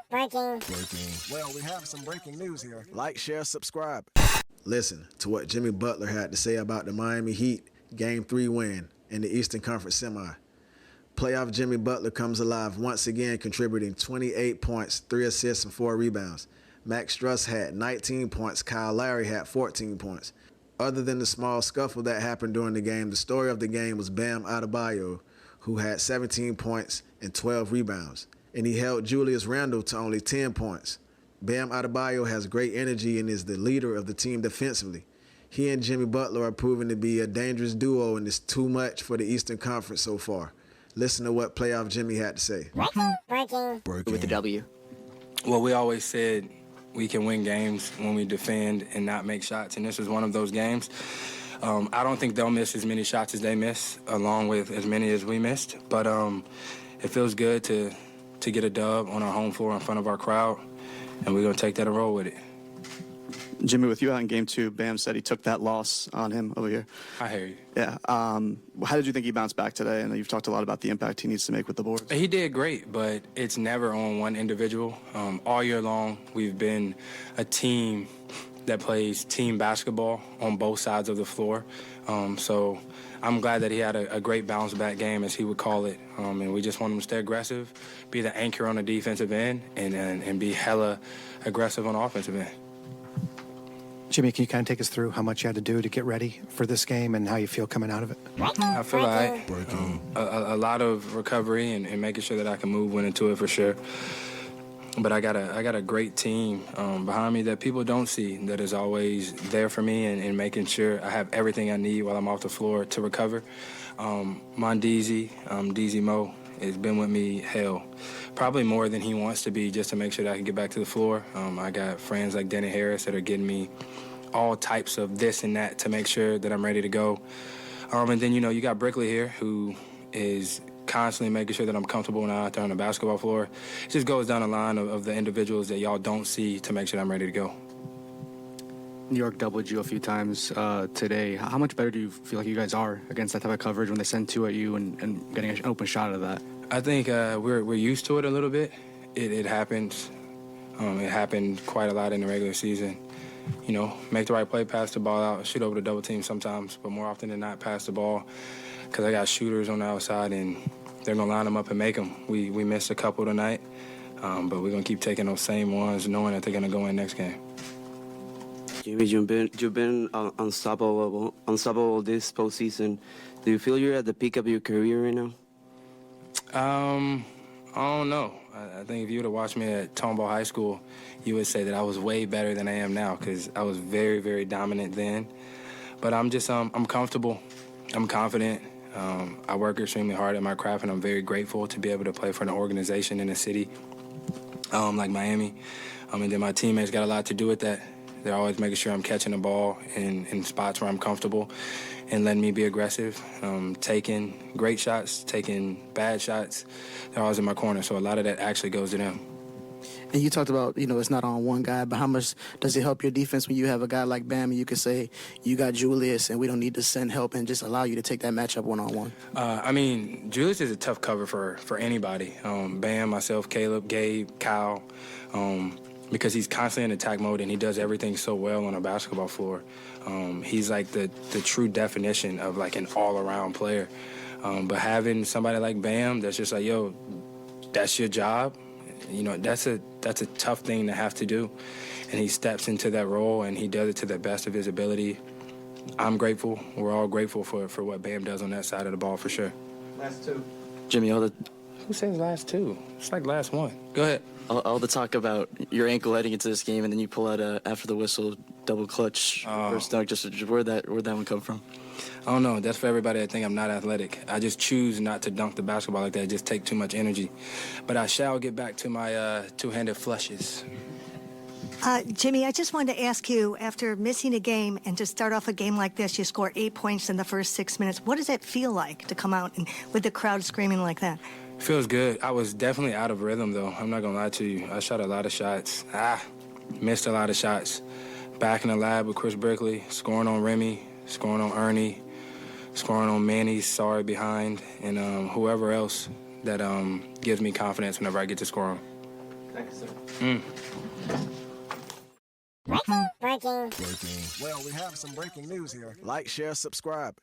Breaking. Well, we have some breaking news here. Like, share, subscribe. Listen to what Jimmy Butler had to say about the Miami Heat Game 3 win in the Eastern Conference Semi. Playoff Jimmy Butler comes alive once again, contributing 28 points, 3 assists, and 4 rebounds. Max Struss had 19 points. Kyle Lowry had 14 points. Other than the small scuffle that happened during the game, the story of the game was Bam Adebayo, who had 17 points and 12 rebounds, and he held Julius Randle to only 10 points. Bam Adebayo has great energy and is the leader of the team defensively. He and Jimmy Butler are proving to be a dangerous duo, and it's too much for the Eastern Conference so far. Listen to what playoff Jimmy had to say. Breaking. With the W. Well, we always said we can win games when we defend and not make shots, and this is one of those games. I don't think they'll miss as many shots as they miss, along with as many as we missed. But it feels good to get a dub on our home floor in front of our crowd, and we're going to take that and roll with it. Jimmy, with you out in Game 2, Bam said he took that loss on him over here. I hear you. Yeah. How did you think he bounced back today? I know you've talked a lot about the impact he needs to make with the boards. He did great, but it's never on one individual. All year long, we've been a team that plays team basketball on both sides of the floor. So I'm glad that he had a great bounce-back game, as he would call it. And we just want him to stay aggressive, be the anchor on the defensive end, and be hella aggressive on the offensive end. Jimmy, can you kind of take us through how much you had to do to get ready for this game and how you feel coming out of it? I feel like a lot of recovery and making sure that I can move went into it for sure. But I got a great team behind me that people don't see, that is always there for me and making sure I have everything I need while I'm off the floor to recover. Mondeezy, DZ Mo, has been with me, probably more than he wants to be, just to make sure that I can get back to the floor. I got friends like Denny Harris that are getting me all types of this and that to make sure that I'm ready to go. And then, you got Brickley here, who is constantly making sure that I'm comfortable when I'm out there on the basketball floor. It just goes down the line of the individuals that y'all don't see to make sure that I'm ready to go. New York doubled you a few times today. How much better do you feel like you guys are against that type of coverage when they send two at you and getting an open shot out of that? I think we're used to it a little bit. It happens. It happened quite a lot in the regular season. Make the right play, pass the ball out, shoot over the double team sometimes, but more often than not, pass the ball, because I got shooters on the outside, and they're going to line them up and make them. We missed a couple tonight, but we're going to keep taking those same ones, knowing that they're going to go in next game. Jimmy, you've been unstoppable this postseason. Do you feel you're at the peak of your career right now? I don't know. I think if you would have watched me at Tomball High School, you would say that I was way better than I am now, because I was very, very dominant then. But I'm just, I'm comfortable. I'm confident. I work extremely hard at my craft, and I'm very grateful to be able to play for an organization in a city like Miami. And then my teammates got a lot to do with that. They're always making sure I'm catching the ball in spots where I'm comfortable and letting me be aggressive, taking great shots, taking bad shots. They're always in my corner, so a lot of that actually goes to them. And you talked about, it's not on one guy, but how much does it help your defense when you have a guy like Bam and you can say, you got Julius and we don't need to send help, and just allow you to take that matchup one-on-one? Julius is a tough cover for anybody. Bam, myself, Caleb, Gabe, Kyle, because he's constantly in attack mode and he does everything so well on a basketball floor. He's like the true definition of like an all-around player. But having somebody like Bam that's just like, yo, that's your job, that's a tough thing to have to do. And he steps into that role and he does it to the best of his ability. I'm grateful. We're all grateful for what Bam does on that side of the ball for sure. Last two. Jimmy, Who says last two? It's like last one. Go ahead. All the talk about your ankle heading into this game, and then you pull out after the whistle double clutch first dunk. Just where'd that one come from? I don't know. That's for everybody that think I'm not athletic. I just choose not to dunk the basketball like that. It just take too much energy. But I shall get back to my two-handed flushes. Jimmy, I just wanted to ask you, after missing a game and to start off a game like this, you score 8 points in the first 6 minutes. What does it feel like to come out and with the crowd screaming like that? Feels good. I was definitely out of rhythm, though. I'm not going to lie to you. I shot a lot of shots. Missed a lot of shots. Back in the lab with Chris Brickley, scoring on Remy, scoring on Ernie, scoring on Manny's sorry behind, and whoever else that gives me confidence whenever I get to score on. Thank you, sir. Well, we have some breaking news here. Like, share, subscribe.